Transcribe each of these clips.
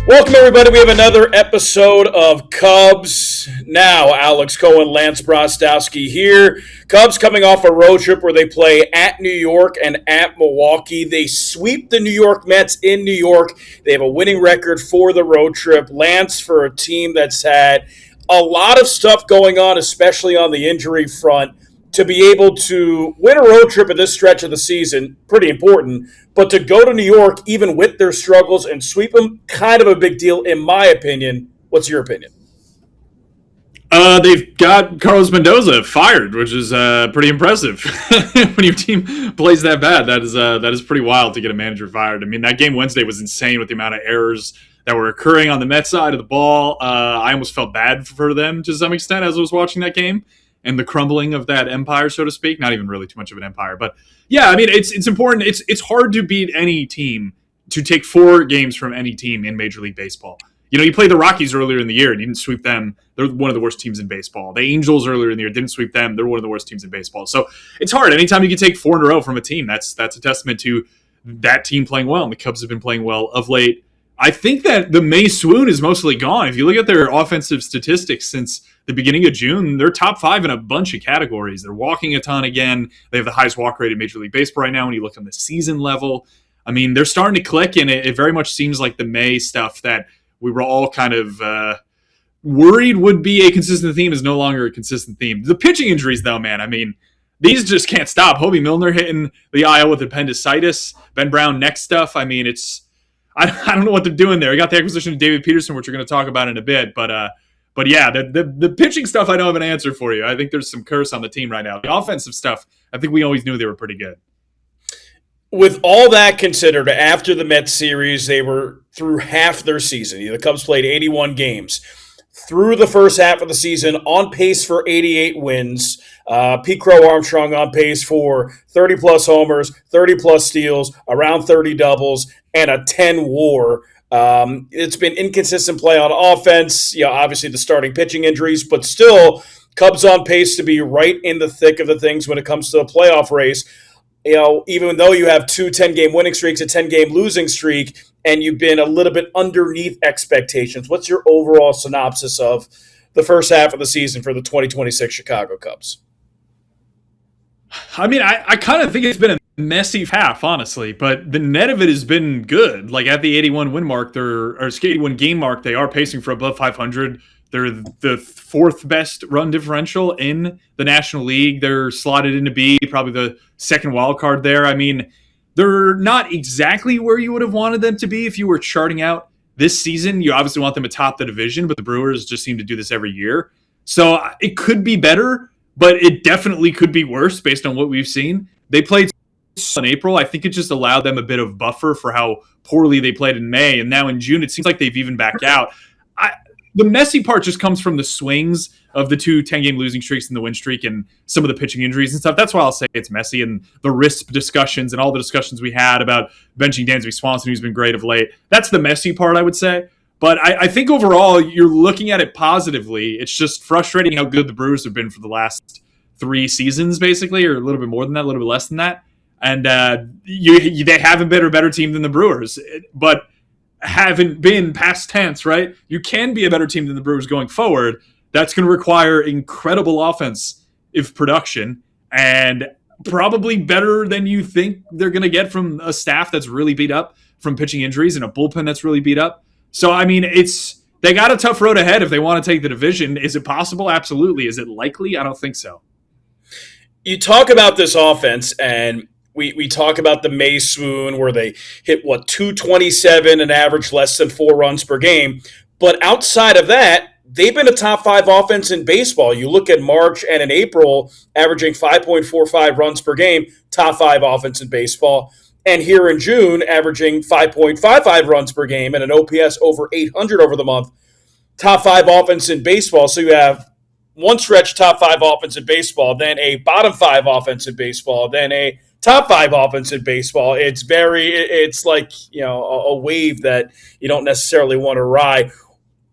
Welcome, everybody. We have another episode of Cubs Now. Alex Cohen, Lance Brostowski here. Cubs coming off a road trip where they play at New York and at Milwaukee. They sweep the New York Mets in New York. They have a winning record for the road trip. Lance, for a team that's had a lot of stuff going on, especially on the injury front, to be able to win a road trip at this stretch of the season, pretty important. But to go to New York, even with their struggles, and sweep them, kind of a big deal, in my opinion. What's your opinion? They've got Carlos Mendoza fired, which is pretty impressive. When your team plays that bad, that is pretty wild to get a manager fired. I mean, that game Wednesday was insane with the amount of errors that were occurring on the Mets side of the ball. I almost felt bad for them to some extent as I was watching that game and the crumbling of that empire, so to speak. Not even really too much of an empire, but yeah, I mean, it's important. It's hard to beat any team, to take 4 games from any team in Major League Baseball. You know, you played the Rockies earlier in the year and you didn't sweep them. They're one of the worst teams in baseball. The Angels earlier in the year didn't sweep them. They're one of the worst teams in baseball. So it's hard. Anytime you can take 4 in a row from a team, that's a testament to that team playing well. And the Cubs have been playing well of late. I think that the May swoon is mostly gone. If you look at their offensive statistics since the beginning of June, they're top 5 in a bunch of categories. They're walking a ton again. They have the highest walk rate in Major League Baseball right now when you look on the season level. I mean, they're starting to click, and it very much seems like the May stuff that we were all kind of worried would be a consistent theme is no longer a consistent theme. The pitching injuries, though, man, I mean, these just can't stop. Hobie Milner hitting the IL with appendicitis. Ben Brown neck stuff. I mean, I don't know what they're doing there. I got the acquisition of David Peterson, which we're going to talk about in a bit. But yeah, the pitching stuff, I don't have an answer for you. I think there's some curse on the team right now. The offensive stuff, I think we always knew they were pretty good. With all that considered, after the Mets series, they were through half their season. The Cubs played 81 games. Through the first half of the season, on pace for 88 wins. Pete Crow Armstrong on pace for 30-plus homers, 30-plus steals, around 30 doubles, and a 10 WAR. It's been inconsistent play on offense. Obviously the starting pitching injuries, but still, Cubs on pace to be right in the thick of the things when it comes to the playoff race. Even though you have 2 10-game winning streaks, a 10-game losing streak, and you've been a little bit underneath expectations. What's your overall synopsis of the first half of the season for the 2026 Chicago Cubs? I mean, I kind of think it's been a messy half, honestly, but the net of it has been good. Like at the 81 win mark, 81 game mark, they are pacing for above 500. They're the 4th best run differential in the National League. They're slotted into B, probably the second wild card there. I mean, they're not exactly where you would have wanted them to be if you were charting out this season. You obviously want them atop the division, but the Brewers just seem to do this every year. So it could be better, but it definitely could be worse based on what we've seen. They played in April. I think it just allowed them a bit of buffer for how poorly they played in May. And now in June, it seems like they've even backed out. The messy part just comes from the swings of the 2 10-game losing streaks and the win streak and some of the pitching injuries and stuff. That's why I'll say it's messy, and the risk discussions and all the discussions we had about benching Dansby Swanson, who's been great of late. That's the messy part, I would say. But I think overall, you're looking at it positively. It's just frustrating how good the Brewers have been for the last 3 seasons, basically, or a little bit more than that, a little bit less than that. And they haven't been a better team than the Brewers. But haven't been past tense, right? You can be a better team than the Brewers going forward. That's going to require incredible offensive production and probably better than you think they're going to get from a staff that's really beat up from pitching injuries and a bullpen that's really beat up. So, I mean, they got a tough road ahead if they want to take the division. Is it possible? Absolutely. Is it likely? I don't think so. You talk about this offense, and we talk about the May swoon where they hit, 227 and average less than 4 runs per game. But outside of that, they've been a top 5 offense in baseball. You look at March and in April, averaging 5.45 runs per game, top 5 offense in baseball. And here in June, averaging 5.55 runs per game and an OPS over 800 over the month, top 5 offense in baseball. So you have one stretch top 5 offense in baseball, then a bottom 5 offense in baseball, then a top 5 offense in baseball. It's like, a wave that you don't necessarily want to ride.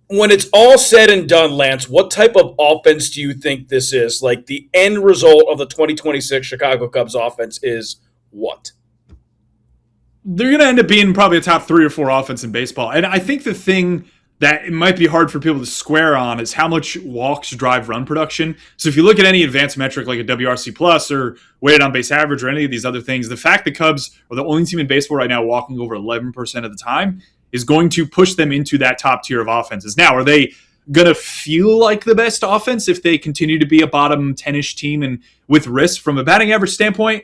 When it's all said and done, Lance, what type of offense do you think this is? Like, the end result of the 2026 Chicago Cubs offense is what? they're going to end up being probably a top 3 or 4 offense in baseball. And I think the thing that it might be hard for people to square on is how much walks drive run production. So if you look at any advanced metric like a WRC plus or weighted on base average or any of these other things, the fact the Cubs are the only team in baseball right now walking over 11% of the time is going to push them into that top tier of offenses. Now, are they going to feel like the best offense if they continue to be a bottom 10-ish team and with risk from a batting average standpoint?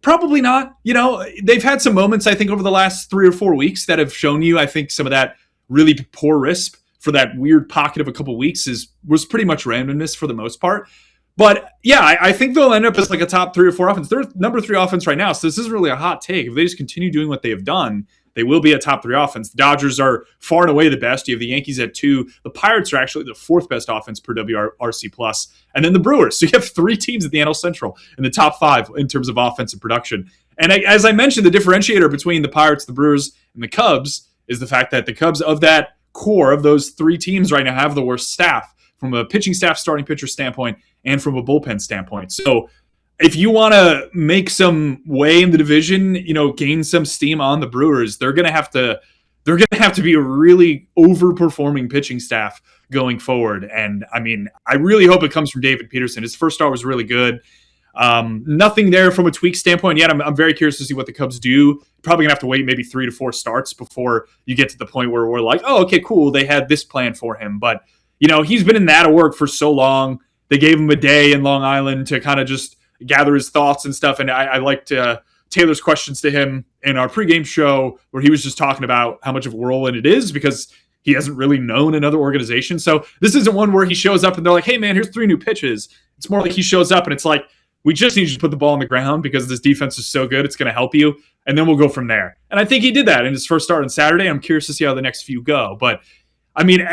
Probably not. You know, they've had some moments, I think, over the last 3 or 4 weeks that have shown you, I think, some of that really poor risk for that weird pocket of a couple weeks was pretty much randomness for the most part. But yeah, I think they'll end up as like a top 3 or 4 offense. They're number 3 offense right now, so this isn't really a hot take. If they just continue doing what they have done, they will be a top 3 offense. The Dodgers are far and away the best. You have the Yankees at 2. The Pirates are actually the 4th best offense per WRC plus, and then the Brewers. So you have 3 teams at the NL Central in the top 5 in terms of offensive production. And as I mentioned, the differentiator between the Pirates, the Brewers, and the Cubs is the fact that the Cubs, of that core of those 3 teams right now, have the worst staff from a pitching staff, starting pitcher standpoint, and from a bullpen standpoint. So if you want to make some way in the division, you know, gain some steam on the Brewers, they're going to have to be a really overperforming pitching staff going forward. And I mean, I really hope it comes from David Peterson. His first start was really good. Nothing there from a tweak standpoint yet. I'm very curious to see what the Cubs do. Probably gonna have to wait maybe 3 to 4 starts before you get to the point where we're like, oh, okay, cool, they had this plan for him. But you know, he's been in that work for so long. They gave him a day in Long Island to kind of just gather his thoughts and stuff. And I liked Taylor's questions to him in our pregame show, where he was just talking about how much of a whirlwind it is because he hasn't really known another organization. So this isn't one where he shows up and they're like, hey man, here's 3 new pitches. It's more like he shows up and it's like, we just need you to put the ball on the ground because this defense is so good. It's going to help you. And then we'll go from there. And I think he did that in his first start on Saturday. I'm curious to see how the next few go. But I mean,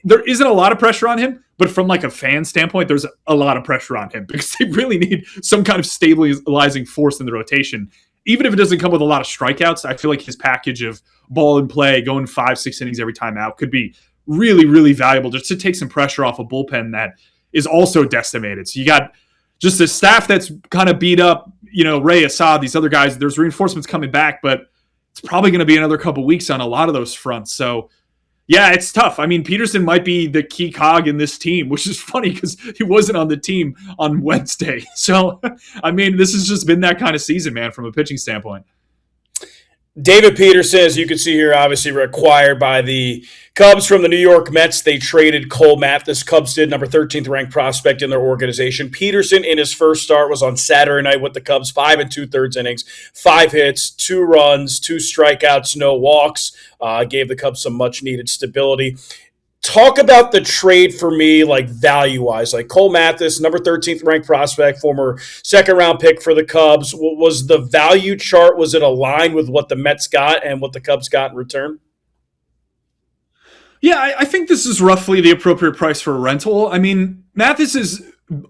there isn't a lot of pressure on him, but from like a fan standpoint, there's a lot of pressure on him because they really need some kind of stabilizing force in the rotation. Even if it doesn't come with a lot of strikeouts, I feel like his package of ball and play, going 5-6 innings every time out, could be really, really valuable just to take some pressure off a bullpen that is also decimated. So you got just a staff that's kind of beat up, you know, Ray, Assad, these other guys. There's reinforcements coming back, but it's probably going to be another couple weeks on a lot of those fronts. So yeah, it's tough. I mean, Peterson might be the key cog in this team, which is funny because he wasn't on the team on Wednesday. So, I mean, this has just been that kind of season, man, from a pitching standpoint. David Peterson, as you can see here, obviously acquired by the Cubs from the New York Mets. They traded Cole Mathis. Cubs did, number 13th ranked prospect in their organization. Peterson, in his first start, was on Saturday night with the Cubs, 5 2/3 innings, 5 hits, 2 runs, 2 strikeouts, no walks. Gave the Cubs some much-needed stability. Talk about the trade for me, like value-wise. Like Cole Mathis, number 13th ranked prospect, former second-round pick for the Cubs. Was the value chart, was it aligned with what the Mets got and what the Cubs got in return? Yeah, I think this is roughly the appropriate price for a rental. I mean, Mathis's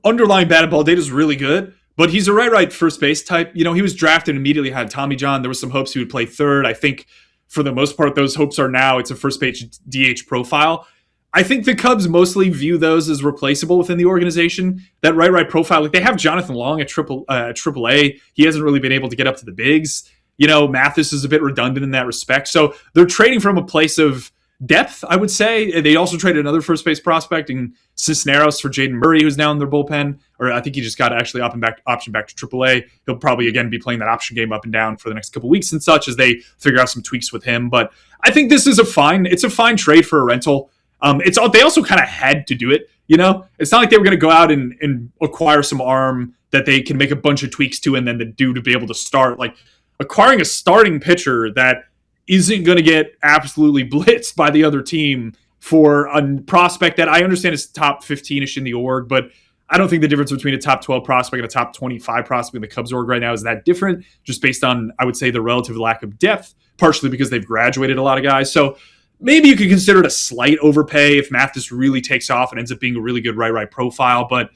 underlying batted ball data is really good, but he's a right first base type. You know, he was drafted and immediately had Tommy John. There was some hopes he would play third. I think for the most part, those hopes are now it's a first base DH profile. I think the Cubs mostly view those as replaceable within the organization. That right profile, like they have Jonathan Long at AAA. He hasn't really been able to get up to the bigs. You know, Mathis is a bit redundant in that respect. So they're trading from a place of depth, I would say. They also traded another first base prospect in Cisneros for Jaden Murray, who's now in their bullpen. Or I think he just got actually option back to AAA. He'll probably again be playing that option game up and down for the next couple weeks and such as they figure out some tweaks with him. But I think this is a fine trade for a rental. They also kind of had to do it, you know? It's not like they were going to go out and acquire some arm that they can make a bunch of tweaks to and then to be able to start. Like, acquiring a starting pitcher that isn't going to get absolutely blitzed by the other team for a prospect that I understand is top 15-ish in the org, but I don't think the difference between a top 12 prospect and a top 25 prospect in the Cubs org right now is that different, just based on, I would say, the relative lack of depth, partially because they've graduated a lot of guys. So maybe you could consider it a slight overpay if Mathis really takes off and ends up being a really good right profile. But,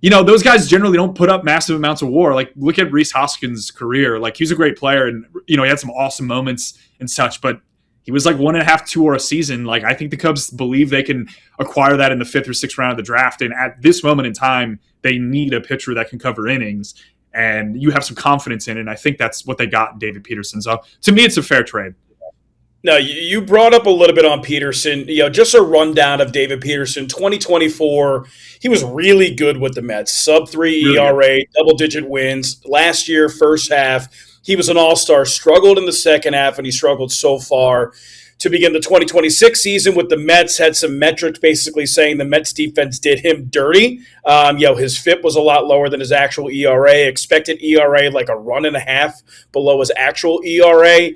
you know, those guys generally don't put up massive amounts of WAR. Like, look at Rhys Hoskins' career. Like, he was a great player and, you know, he had some awesome moments and such, but he was like 1.5, 2 WAR a season. Like, I think the Cubs believe they can acquire that in the 5th or 6th round of the draft. And at this moment in time, they need a pitcher that can cover innings. and you have some confidence in it. And I think that's what they got in David Peterson. So to me, it's a fair trade. Now, you brought up a little bit on Peterson. Just a rundown of David Peterson. 2024, he was really good with the Mets. Sub-3 Really ERA, double-digit wins. Last year, first half, he was an all-star. Struggled in the second half, and he struggled so far to begin the 2026 season with the Mets. Had some metrics basically saying the Mets defense did him dirty. His FIP was a lot lower than his actual ERA. Expected ERA like a run and a half below his actual ERA.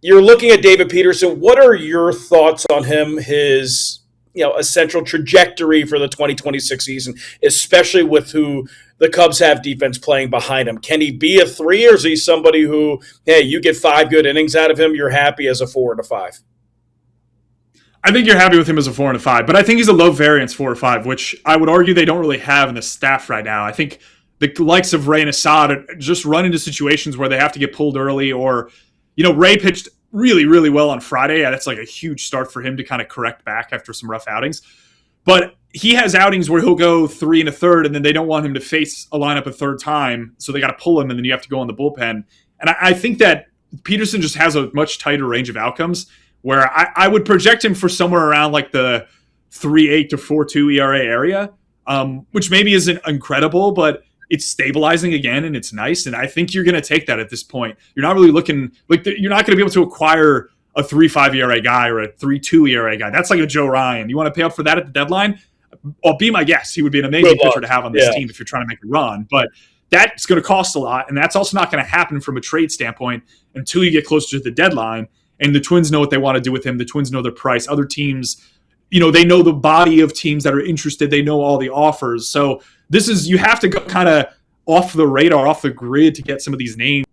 You're looking at David Peterson. What are your thoughts on him, his essential trajectory for the 2026 season, especially with who the Cubs have defense playing behind him? Can he be a 3, or is he somebody who, hey, you get 5 good innings out of him, you're happy as a 4 and a 5? I think you're happy with him as a 4 and a 5, but I think he's a low variance 4 or 5, which I would argue they don't really have in the staff right now. I think the likes of Ray and Assad just run into situations where they have to get pulled early, or Ray pitched really, really well on Friday. That's like a huge start for him to kind of correct back after some rough outings. But he has outings where he'll go 3 1/3, and then they don't want him to face a lineup a third time, so they got to pull him, and then you have to go on the bullpen. And I think that Peterson just has a much tighter range of outcomes, where I would project him for somewhere around like the 3.8 to 4.2 ERA area, which maybe isn't incredible, but it's stabilizing again, and it's nice. And I think you're going to take that at this point. You're not really looking like you're not going to be able to acquire a 3.5 ERA guy or a 3.2 ERA guy. That's like a Joe Ryan. You want to pay up for that at the deadline? I'll be my guess. He would be an amazing pitcher to have on this team if you're trying to make a run. But that's going to cost a lot, and that's also not going to happen from a trade standpoint until you get closer to the deadline. And the Twins know what they want to do with him. The Twins know their price. Other teams, they know the body of teams that are interested. They know all the offers. So you have to go kind of off the radar, off the grid to get some of these names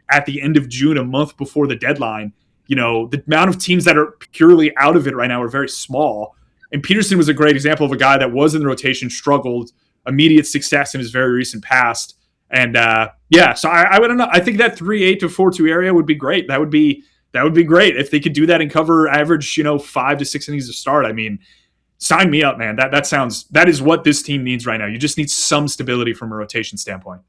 at the end of June, a month before the deadline. The amount of teams that are purely out of it right now are very small. And Peterson was a great example of a guy that was in the rotation, struggled, immediate success in his very recent past. And so I don't know. I think that 3.8 to 4.2 area would be great. That would be great if they could do that and cover average, 5 to 6 innings to start. I mean, sign me up, man. That is what this team needs right now. You just need some stability from a rotation standpoint.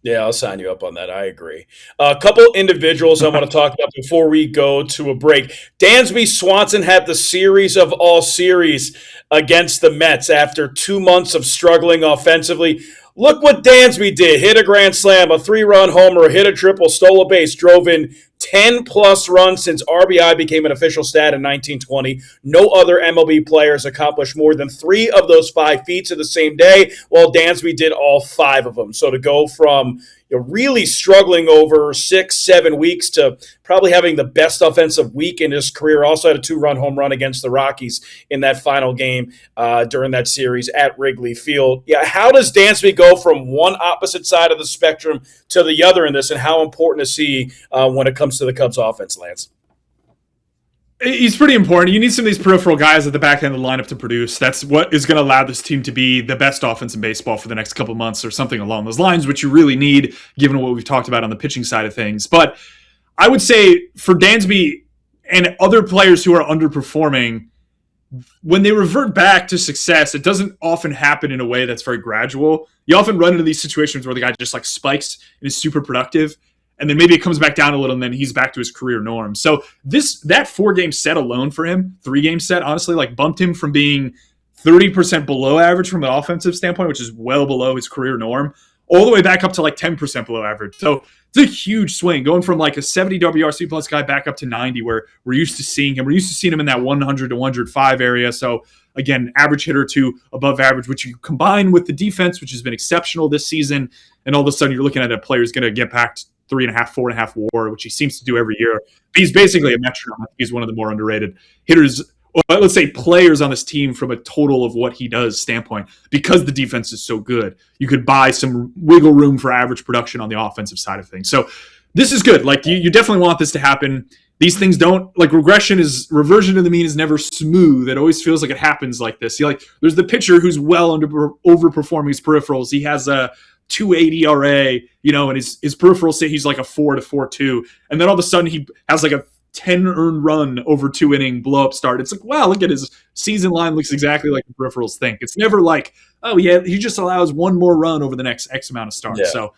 Yeah, I'll sign you up on that. I agree. A couple individuals I want to talk about before we go to a break. Dansby Swanson had the series of all series against the Mets after 2 months of struggling offensively. Look what Dansby did. Hit a grand slam, a 3-run homer, hit a triple, stole a base, drove in 10-plus runs since RBI became an official stat in 1920. No other MLB players accomplished more than 3 of those 5 feats in the same day, while Dansby did all 5 of them. So to go from really struggling over 6-7 weeks to probably having the best offensive week in his career. Also had a 2-run home run against the Rockies in that final game during that series at Wrigley Field. Yeah, how does Dansby go from one opposite side of the spectrum to the other in this, and how important is he when it comes to the Cubs offense, Lance? He's pretty important. You need some of these peripheral guys at the back end of the lineup to produce. That's what is going to allow this team to be the best offense in baseball for the next couple months or something along those lines, which you really need given what we've talked about on the pitching side of things. But I would say for Dansby and other players who are underperforming, when they revert back to success, it doesn't often happen in a way that's very gradual. You often run into these situations where the guy just like spikes and is super productive, and then maybe it comes back down a little, and then he's back to his career norm. So that 4-game set alone for him, 3-game set, honestly, like bumped him from being 30% below average from an offensive standpoint, which is well below his career norm, all the way back up to like 10% below average. So it's a huge swing, going from like a 70 WRC plus guy back up to 90, where we're used to seeing him. We're used to seeing him in that 100 to 105 area. So again, average hitter to above average, which you combine with the defense, which has been exceptional this season, and all of a sudden you're looking at a player who's going to get back to 3.5, 4.5 WAR, which he seems to do every year. He's basically a metronome. I think he's one of the more underrated hitters, or let's say players on this team from a total of what he does standpoint, because the defense is so good. You could buy some wiggle room for average production on the offensive side of things. So this is good. Like you definitely want this to happen. These things don't, like, reversion to the mean is never smooth. It always feels like it happens like this. There's the pitcher who's well overperforming his peripherals. He has a 2.80 ERA, and his peripherals say he's like a 4 to 4.2, and then all of a sudden he has like a 10 earned run over 2 inning blow up start. It's like, wow, look at his season line, looks exactly like the peripherals think. It's never like, oh yeah, he just allows one more run over the next X amount of starts. Yeah. So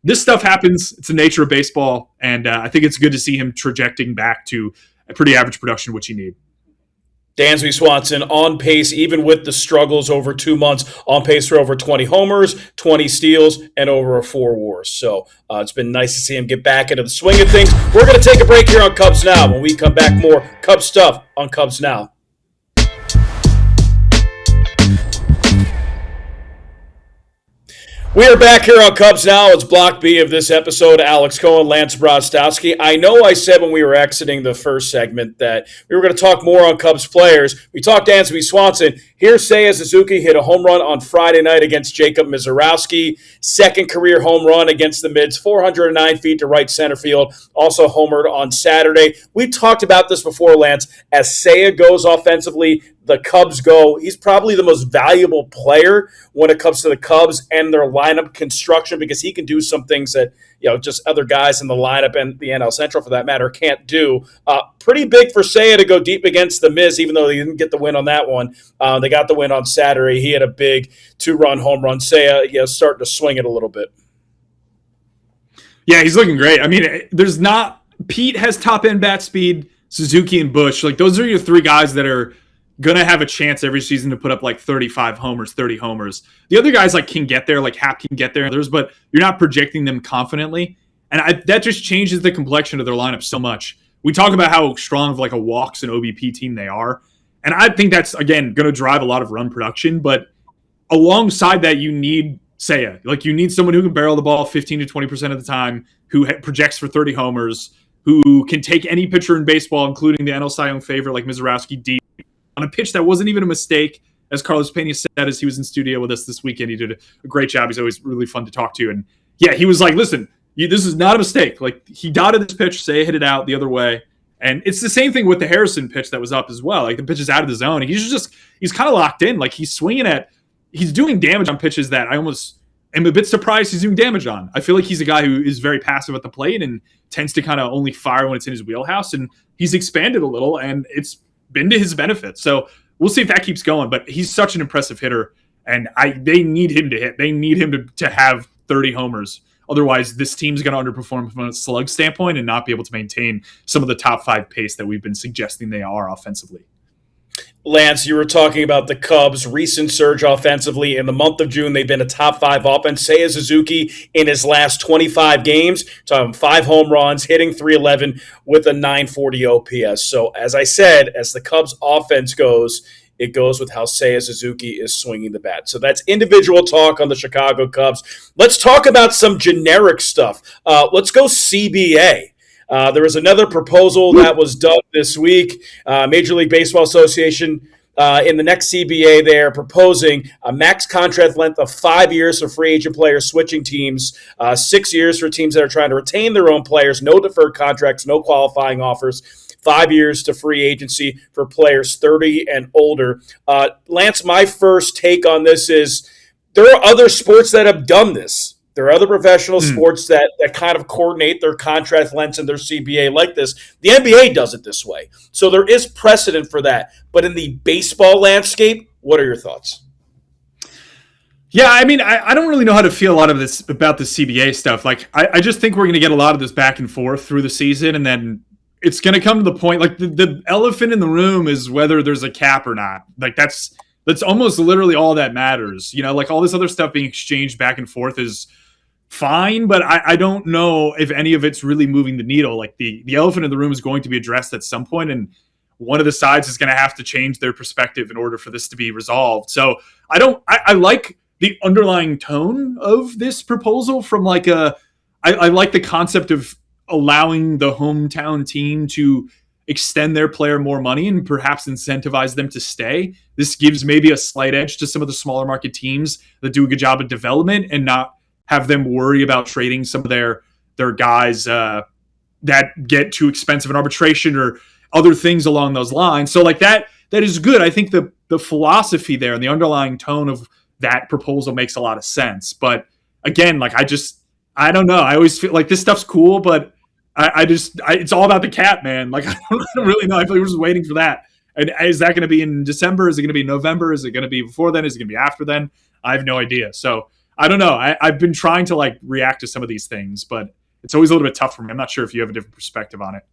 this stuff happens. It's the nature of baseball, and I think it's good to see him trajecting back to a pretty average production, which you need. Dansby Swanson on pace, even with the struggles over 2 months, on pace for over 20 homers, 20 steals, and over a 4 WARs. So it's been nice to see him get back into the swing of things. We're going to take a break here on Cubs Now. When we come back, more Cubs stuff on Cubs Now. We are back here on Cubs Now. It's Block B of this episode. Alex Cohen, Lance Brozdowski. I know I said when we were exiting the first segment that we were going to talk more on Cubs players. We talked Dansby Swanson. Here's Seiya Suzuki hit a home run on Friday night against Jacob Misiorowski. Second career home run against the Mids, 409 feet to right center field. Also homered on Saturday. We talked about this before, Lance. As Seiya goes offensively, the Cubs go, he's probably the most valuable player when it comes to the Cubs and their lineup construction, because he can do some things that, just other guys in the lineup and the NL Central, for that matter, can't do. Pretty big for Seiya to go deep against the Miz, even though they didn't get the win on that one. They got the win on Saturday. He had a big 2-run home run. Seiya, starting to swing it a little bit. Yeah, he's looking great. I mean, Pete has top end bat speed, Suzuki and Bush. Like, those are your three guys that are going to have a chance every season to put up like 35 homers, 30 homers. The other guys can get there, like Hap can get there, others, but you're not projecting them confidently. And that just changes the complexion of their lineup so much. We talk about how strong of a walks and OBP team they are. And I think that's, again, going to drive a lot of run production. But alongside that, you need Seiya. You need someone who can barrel the ball 15 to 20% of the time, who projects for 30 homers, who can take any pitcher in baseball, including the NL Cy Young favorite like Misiorowski, deep on a pitch that wasn't even a mistake. As Carlos Pena said, as he was in studio with us this weekend, he did a great job. He's always really fun to talk to. And yeah, he was like, listen, this is not a mistake. He dotted this pitch, Seiya hit it out the other way. And it's the same thing with the Harrison pitch that was up as well. The pitch is out of the zone. He's kind of locked in. He's doing damage on pitches that I almost am a bit surprised he's doing damage on. I feel like he's a guy who is very passive at the plate and tends to kind of only fire when it's in his wheelhouse. And he's expanded a little, and it's been to his benefit. So we'll see if that keeps going. But he's such an impressive hitter, and they need him to hit. They need him to have 30 homers. Otherwise, this team's going to underperform from a slug standpoint and not be able to maintain some of the top 5 pace that we've been suggesting they are offensively. Lance, you were talking about the Cubs' recent surge offensively. In the month of June, they've been a top 5 offense. Seiya Suzuki, in his last 25 games, 5 home runs, hitting .311 with a .940 OPS. So, as I said, as the Cubs' offense goes, it goes with how Seiya Suzuki is swinging the bat. So that's individual talk on the Chicago Cubs. Let's talk about some generic stuff. Let's go CBA. There was another proposal that was done this week. Major League Baseball Association, in the next CBA, they're proposing a max contract length of 5 years for free agent players switching teams, 6 years for teams that are trying to retain their own players, no deferred contracts, no qualifying offers, 5 years to free agency for players 30 and older. Lance, my first take on this is there are other sports that have done this. There are other professional sports that kind of coordinate their contract lengths and their CBA like this. The NBA does it this way. So there is precedent for that. But in the baseball landscape, what are your thoughts? Yeah, I mean, I don't really know how to feel a lot of this about the CBA stuff. I just think we're going to get a lot of this back and forth through the season, and then it's going to come to the point, the elephant in the room is whether there's a cap or not. That's almost literally all that matters. All this other stuff being exchanged back and forth is fine, but I don't know if any of it's really moving the needle. The elephant in the room is going to be addressed at some point, and one of the sides is going to have to change their perspective in order for this to be resolved. So I like the underlying tone of this proposal from I like the concept of allowing the hometown team to extend their player more money and perhaps incentivize them to stay. This gives maybe a slight edge to some of the smaller market teams that do a good job of development and not have them worry about trading some of their guys that get too expensive in arbitration or other things along those lines. So that is good. I think the philosophy there and the underlying tone of that proposal makes a lot of sense. But again, I don't know. I always feel like this stuff's cool, but it's all about the cap, man. I don't really know. I feel like we're just waiting for that. And is that going to be in December? Is it going to be November? Is it going to be before then? Is it going to be after then? I have no idea. So I don't know. I've been trying to like react to some of these things, but it's always a little bit tough for me. I'm not sure if you have a different perspective on it.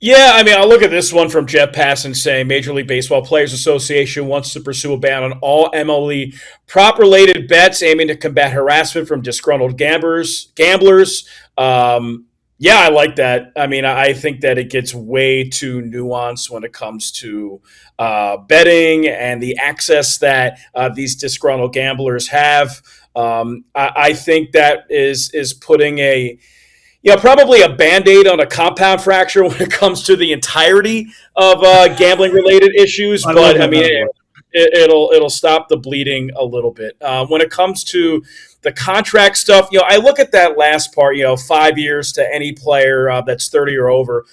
Yeah, I mean, I'll look at this one from Jeff Passan saying Major League Baseball Players Association wants to pursue a ban on all MLB prop-related bets aiming to combat harassment from disgruntled gamblers. Yeah, I like that. I mean, I think that it gets way too nuanced when it comes to betting and the access that these disgruntled gamblers have. I think that is putting probably a Band-Aid on a compound fracture when it comes to the entirety of gambling-related issues. But I mean, it'll stop the bleeding a little bit. When it comes to the contract stuff, I look at that last part. 5 years to any player that's 30 or over.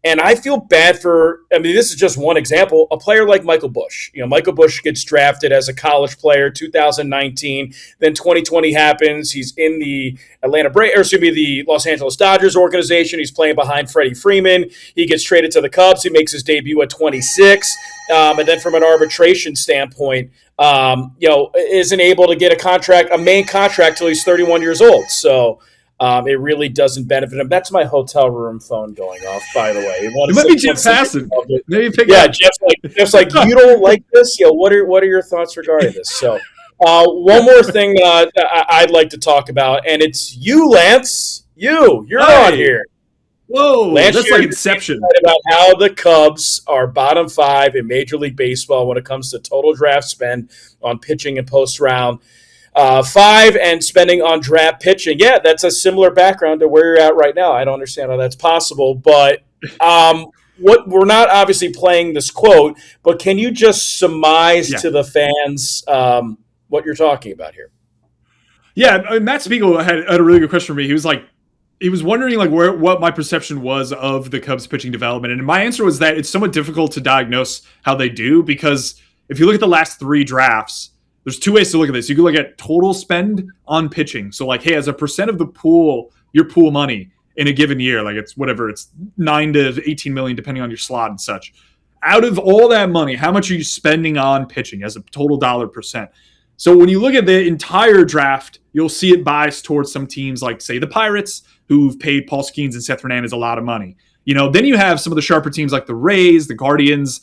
And I feel bad for, this is just one example, a player like Michael Busch. Michael Busch gets drafted as a college player, 2019. Then 2020 happens. He's in the the Los Angeles Dodgers organization. He's playing behind Freddie Freeman. He gets traded to the Cubs. He makes his debut at 26. And then from an arbitration standpoint, isn't able to get a main contract till he's 31 years old. So, it really doesn't benefit him. That's my hotel room phone going off, by the way. It might be Jeff Passan. Maybe Jeff's like, you don't like this? What are your thoughts regarding this? So, one more thing I'd like to talk about, and it's you, Lance. You're on here. Whoa, Lance, that's like Inception. About how the Cubs are bottom 5 in Major League Baseball when it comes to total draft spend on pitching and post round. 5 and spending on draft pitching. Yeah, that's a similar background to where you're at right now. I don't understand how that's possible, but we're not obviously playing this quote, but can you just surmise to the fans what you're talking about here? Yeah, Matt Spiegel had a really good question for me. He was wondering what my perception was of the Cubs pitching development, and my answer was that it's somewhat difficult to diagnose how they do, because if you look at the last 3 drafts, there's 2 ways to look at this. You can look at total spend on pitching. So hey, as a percent of the pool, your pool money in a given year, it's 9 to 18 million, depending on your slot and such. Out of all that money, how much are you spending on pitching as a total dollar percent? So when you look at the entire draft, you'll see it biased towards some teams like, say, the Pirates, who've paid Paul Skeens and Seth Hernandez a lot of money. Then you have some of the sharper teams like the Rays, the Guardians,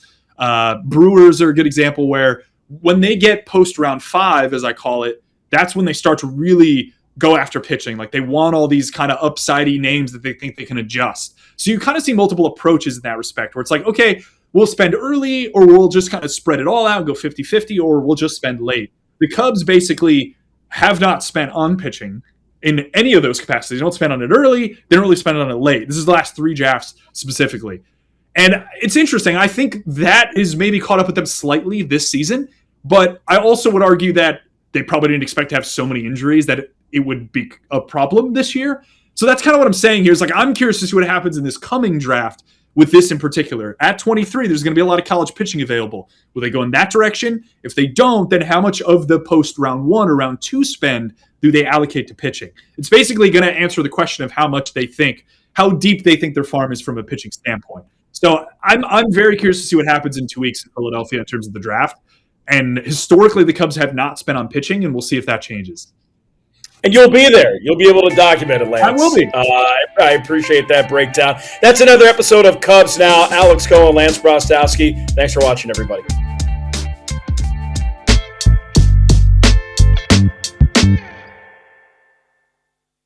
Brewers are a good example where when they get post round 5, as I call it, that's when they start to really go after pitching. They want all these kind of upsidey names that they think they can adjust. So you kind of see multiple approaches in that respect, where it's okay, we'll spend early, or we'll just kind of spread it all out and go 50-50, or we'll just spend late. The Cubs basically have not spent on pitching in any of those capacities. They don't spend on it early. They don't really spend on it late. This is the last 3 drafts specifically. And it's interesting. I think that is maybe caught up with them slightly this season, but I also would argue that they probably didn't expect to have so many injuries that it would be a problem this year. So that's kind of what I'm saying here is I'm curious to see what happens in this coming draft with this in particular. At 23, there's going to be a lot of college pitching available. Will they go in that direction? If they don't, then how much of the post round 1 or round 2 spend do they allocate to pitching? It's basically going to answer the question of how deep they think their farm is from a pitching standpoint. So I'm very curious to see what happens in 2 weeks in Philadelphia in terms of the draft. And historically, the Cubs have not spent on pitching, and we'll see if that changes. And you'll be there. You'll be able to document it, Lance. I will be. I appreciate that breakdown. That's another episode of Cubs Now. Alex Cohen, Lance Brostowski. Thanks for watching, everybody.